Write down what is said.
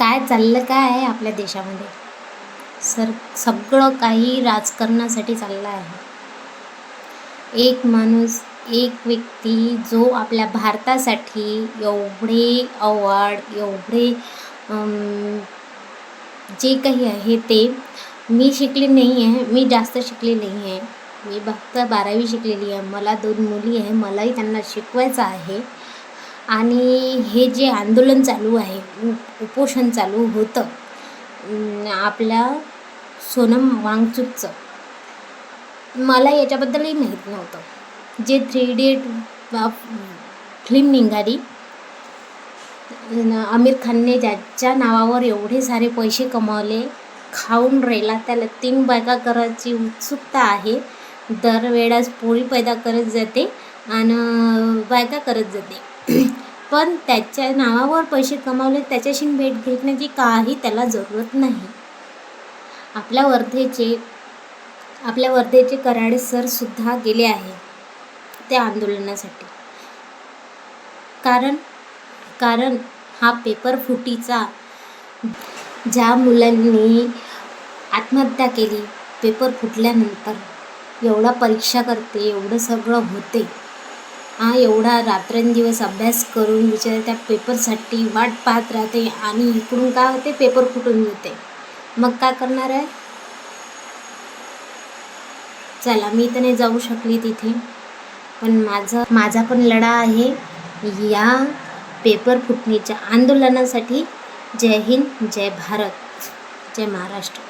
काय चाललं काय आहे आपल्या देशामध्ये. सगळं काही राजकारणासाठी चाललं आहे. एक माणूस, एक व्यक्ती जो आपल्या भारतासाठी एवढे अवॉर्ड, एवढे जे काही आहे ते. मी शिकली नाही आहे, मी जास्त शिकली नाही आहे. मी फक्त 12वी शिकलेली आहे. मला 2 मुली आहे, मलाही त्यांना शिकवायचं आहे. आणि हे जे आंदोलन चालू आहे, उपोषण चालू होतं आपल्या सोनम वांगचुकचं, मला याच्याबद्दलही माहीत नव्हतं. जे 3 इडियट फिल्म निघाली, आमिर खानने ज्याच्या नावावर एवढे सारे पैसे कमावले, खाऊन राहिला, त्याला 3 बायका करायची उत्सुकता आहे. दरवेळेस पोळी पैदा करत जाते आणि बायका करत जाते. पण त्याच्या नावावर पैसे कमावले, त्याच्याशी भेट घेण्याची काही त्याला जरूरत नाही. आपल्या वर्धेचे कराडे सरसुद्धा गेले आहे त्या आंदोलनासाठी. कारण हा पेपर फुटीचा, ज्या मुलांनी आत्महत्या केली पेपर फुटल्यानंतर, एवढा परीक्षा करते, एवढं सगळं होते, एवढा रात्रंदिवस अभ्यास करून बिचारे त्या पेपरसाठी वाट पाहत राहते आणि इकडून काय होते, पेपर फुटून जाते. मग काय करणार आहे. चला, मी तर नाही जाऊ शकली तिथे, पण माझा पण लढा आहे या पेपर फुटण्याच्या आंदोलनासाठी. जय हिंद, जय भारत, जय महाराष्ट्र.